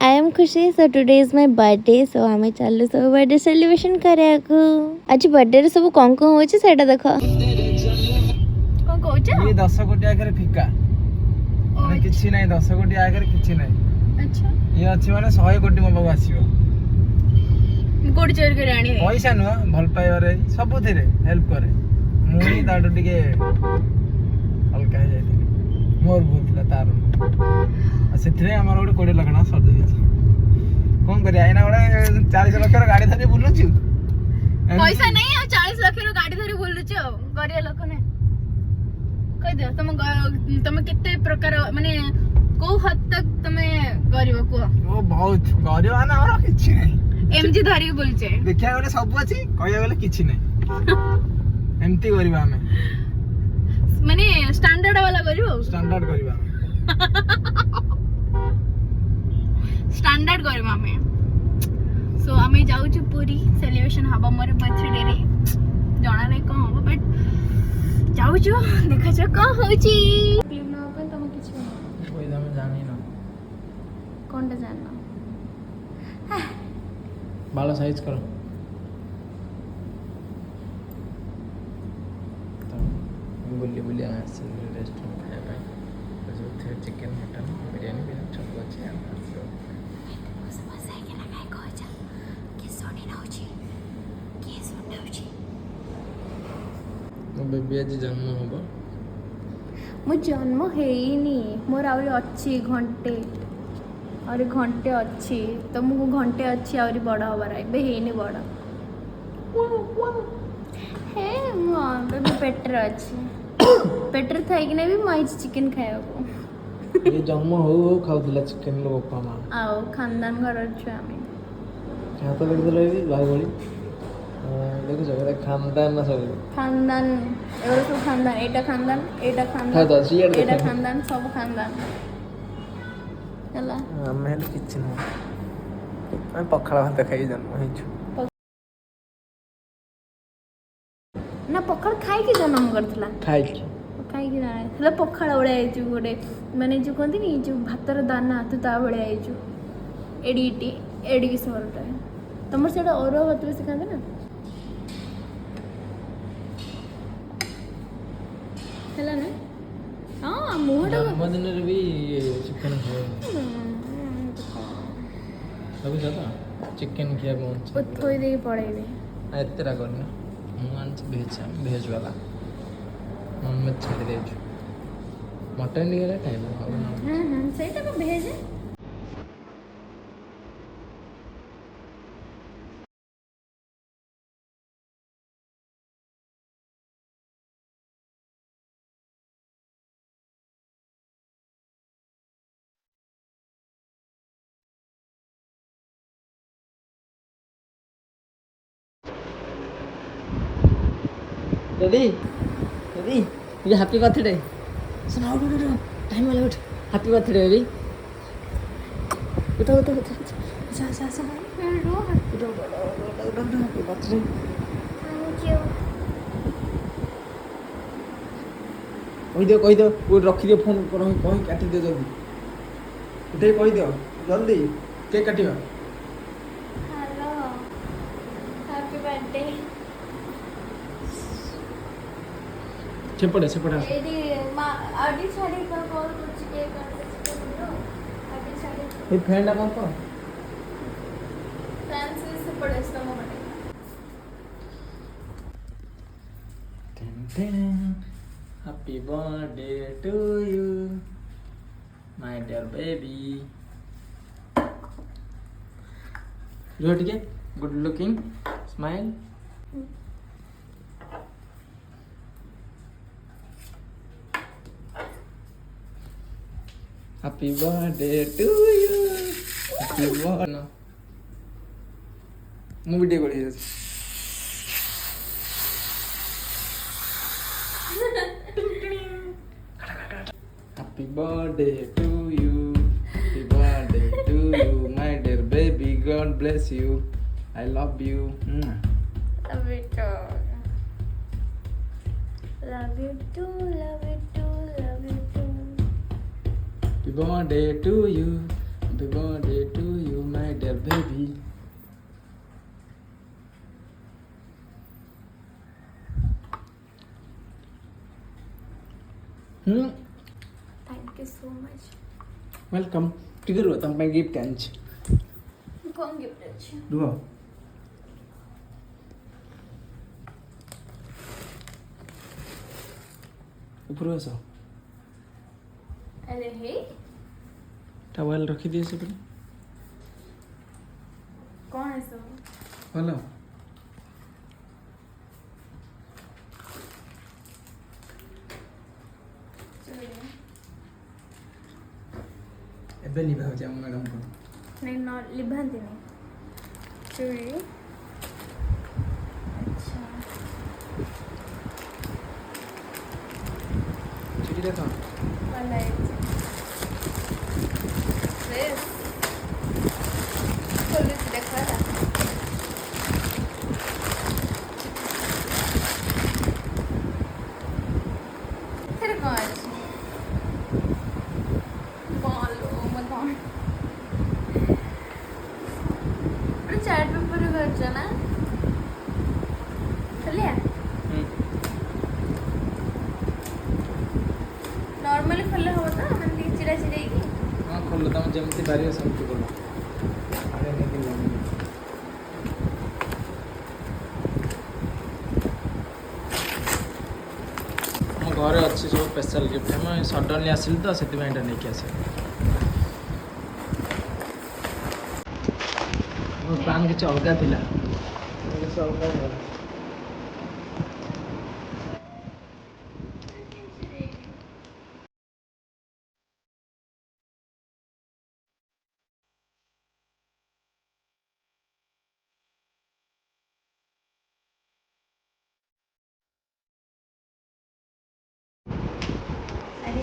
I am खुशी so today is my birthday so आमे चलु सब बर्थडे सेलिब्रेशन करियाकू आज बर्थडे रे सब कोन कोन होची सेटा देखो कोन कहउछ ये 10 कोटी आगे फिका माने किछि नै 10 कोटी आगे किछि नै अच्छा ये अछि माने 100 कोटी मो बाबू आसीबो कोडी चोरी करे आनी पैसा न भल पाइबारे सब थिरे हेल्प करे मुई ताडो टिके हल्का हे जाइथिली मोर भूतला तार सेथिरे हमर गोटे 20 लाख ना सर देछि कोन करी आइना गोटे 40 लाख रो गाड़ी धरि बुलुछु पैसा नहीं 40 लाख रो गाड़ी धरि बुलुछु गरिया लोक ने कह दे तुम केते प्रकार माने को हद तक तमे गरीब को ओ बहुत गरीब ना और किछि नै एमजी धरि बोलछे देखिया गले सब अछि कहया गले किछि नै एमती गरीब हमें माने स्टैंडर्ड वाला गरीब स्टैंडर्ड गरीब स्टैंडर्ड गरीब हमें सो आमे जाउछु पूरी सेलिब्रेशन हबा मोर बर्थडे रे जाना नै को हबो बट जाउछु देखा छ को होची ना पे तुम किछ कोई दम जानी ना कोनटा जानना बाल साइज करो बुल्ली बुल्ली रेस्टोरेंट खाया जो थे चिकन मटन बिरयानी भी सब अच्छे हैं बेबी आज जन्म होबो मो जन्म हेइनी मोर आउरी अच्छी घंटे और घंटे अच्छी तो मुझे घंटे अच्छी और बड़ा हबार ए हेनी बड़ा हे बेबी पेटर अच्छी पेटर थाई कि भी माइज चिकन खाया को ये जन्म हो खाउदिला चिकन लो बापा मां आओ खानदान घर अच्छे आमे क्या तो लग दिला भी भाई बड़ी देखो जगह खानदान ना सब खानदान एगो सब खानदान एटा खानदान था खानदान तो सियर एटा खानदान सब खानदान हला ଆମେ ହେଲେ କିଛି ନୁହଁ ଆମେ ପଖାଳ ଭାତ ଖାଇ ଜନ୍ମ ହେଇଛୁ ना पखाड़ खाई के जन्म करथला ଖାଇକି खाई के ना हला पखाड़ ओळे आइछु गोटे माने जो कहंती नी जो भातर दाना तू ता ओळे आइछु एडी की सरटा तमर सेटा औरो भात बेसी खांदे ना हला ना हां मोहटा जन्मदिନରେ ବି ଚିକେନ ଖାଏ ସବୁ ଜାତା ଚିକେନ ଖିଆ ପହଞ୍ଚ ओ थोई दे पड़ेबे ଏତେ ରାଗ ନା ମୁଁ ଆଣିଛି ଭେଜ ବାଲା ନନ୍ ଭେଜ ଛାଡ଼ି ଦେଇଛୁ ମଟନ୍ ଟିକେ ଖାଇବୁ ଆଉ हां सेटा को भेज Daddy, ये हैप्पी बर्थडे सुन उठ टाइम वाला उठ हैप्पी बर्थडे बेबी उठ सा hello happy birthday thank you कही दो वो रखी दियो फोन कही काटी दियो जल्दी उठे कही दियो जल्दी केक काटिबा हेलो हैप्पी बर्थडे सेपटे एडी आडी छाड़ी का कॉल कुछ के करते बोलो आडी छाड़ी ये फ्रेंड कौन तो फ्रांस से पड़े स्तम बटे happy birthday to you my dear baby जो ठीक है good looking smile Happy birthday to you. Happy birthday. ମୁଁ ଭିଡ଼ିଓ କରି ଅଛି Happy birthday to you. Happy birthday to you, my dear baby. God bless you. I love you. love you too love you too love you too love you too Happy birthday to you. Happy birthday to thank you so much welcome ठीक रुह तुम gift आनी कौन gift अच्छी रुह ऊपर आस अरे हे towel रखी दिए से कौन है सब भल ଏବେ ଲିଭା ହେଉଛି ଆମ ମ୍ୟାଡ଼ାମକୁ नहीं न लिभांती नहीं चूड़ी अच्छा ଛୁଟି ଦେଖ वाला है ड्रेस खोल के देखा था फिर कौन अच्छी बोलो मत कौन चार्ट पेपर करছো ना चलिए नॉर्मली खोले हो तो हम दी चिरा चिरेगी हाँ खोलो तुम जमती बारी सेमती खोलो आगे निकल ଆମ ଘରେ ଅଛି ସବୁ ସ୍ପେଶାଲ ଗିଫ୍ଟ ଆମେ ସଡନଲି ଆସିଲୁ ତ ସେଥିପାଇଁ ଏଇଟା ନେଇକି ଆସିଲୁ ମୋ ପ୍ଲାନ୍ କିଛି ଅଲଗା ଥିଲା କିଛି ଅଲଗା ହେଇଗଲା अरे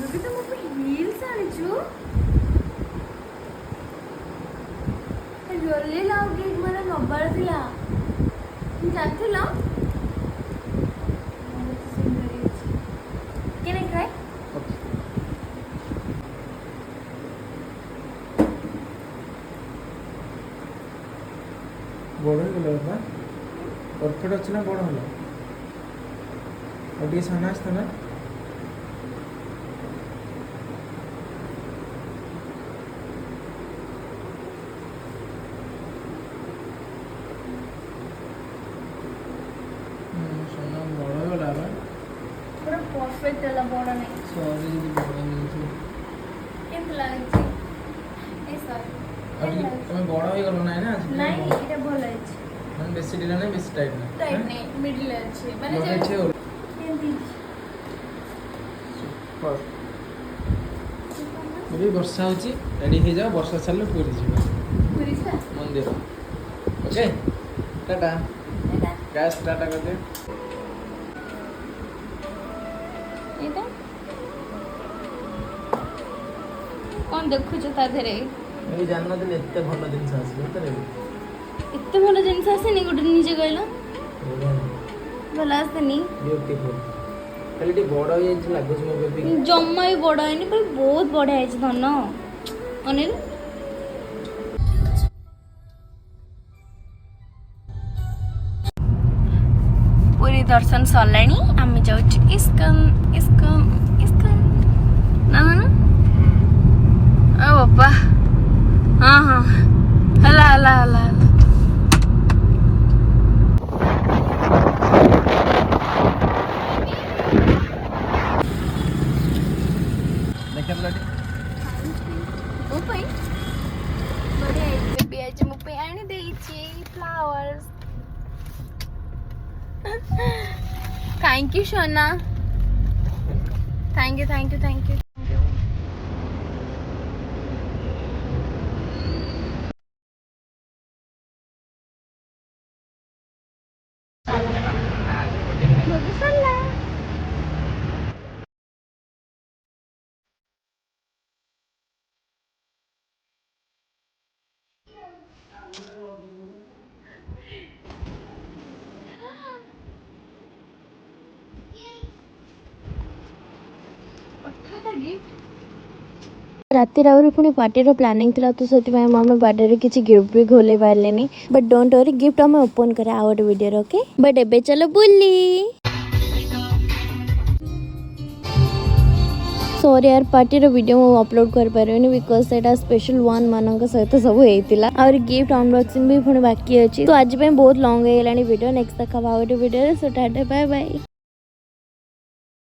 मुझे तो मुझे हील्स आनिचु जल्दी लाओ केक मैंने नंबर दिला जानते ला Can I try? ବଡ଼ ହେଇଗଲା ବାପା ପରଫେକ୍ଟ ଅଛି ନା ବଡ଼ ହେଲା ଆଉ ଟିକେ ସାନ ଆସିଥାନ୍ତା ସାନ ବଡ଼ ହେଇଗଲା ବାପା पूरा परफेक्ट है बड़ा नहीं ସହଜେ ଯଦି ବଡ଼ ହେଇଯାଉଛି कैसे लागছে ए सॉरी ଆଉ ଟିକେ ତମେ ବଡ଼ ହେଇଗଲ ନାହିଁ ନା नहीं এটা ভালো আছে ମାନେ ବେଶୀ ଢିଲା ନାହିଁ ବେଶୀ ଟାଇଟ୍ ନାହିଁ টাইট নেই মিডল আছে মানে ବଡ଼ যে ଅଛି ଆଉ କେମିତି ସୁପର ଏବେ ବର୍ଷା ହେଉଛି ରେଡ଼ି ହେଇଯାଅ ବର୍ଷା ଛାଡ଼ିଲେ ପୁରୀ ଯିବା ପୁରୀ ଯିବା ମନ୍ଦିର ଓକେ ଟାଟା ଏଇଟା ଗ୍ୟାସ୍ ଟାଟା କରିଦିଅ ଏଇଟା କଣ ଦେଖୁଛ ତା ଦେହରେ ମୁଁ ଜାଣିନଥିଲି ଏତେ ଭଲ ଜିନିଷ ଆସିବ ସତରେ ଏତେ ଭଲ ଜିନିଷ ଆସେନି ଗୋଟେ ନିଜେ କହିଲ ଭଲ ଆସେନି ବ୍ୟୁଟିଫୁଲ ଖାଲି ଟିକେ ବଡ଼ ହେଇଯାଇଛି ଲାଗୁଛି ମୋ ବେବି ଜମା ବି ବଡ଼ ହେଇନି ପୁରା ବହୁତ ବଢ଼ିଆ ହେଇଛି ଧନ ଅନିଲ ପୁରୀ ଦର୍ଶନ ସରିଲାଣି ଆମେ ଯାଉଛୁ ଇସ୍କନ ଇସ୍କନ ଇସ୍କନ ନା ନା ଓ ବାପା ହଁ ହଁ ହେଲା ହେଲା ହେଲା ହେଲା ଦେଖିଲ ମୋ ପାଇଁ ବଢ଼ିଆ ହେଇଛି ବେବି ଆଜି ମୋ ପାଇଁ ଆଣି ଦେଇଛି ଫ୍ଲାୱାର୍ସ थैंक यू सोना thank you thank you thank you राति आहुरी पुणी पार्टी प्लानिंग थिला तो से आम बर्थडे किसी गिफ्ट भी खोले पारे बट डोंट वरी गिफ्ट आम ओपन करा आउ गोटे वीडियो ओके बट एबे चलो बुली सॉरी यार पार्टी वीडियो अपलोड कर पारिनी बिकॉज सेटा स्पेशल वन मानक सहित सब होता और गिफ्ट अनबॉक्सिंग भी पुणी बाकी अच्छी तो आज बहुत लॉन्ग है वीडियो नेक्स्ट देखा गोटे video so tata bye bye.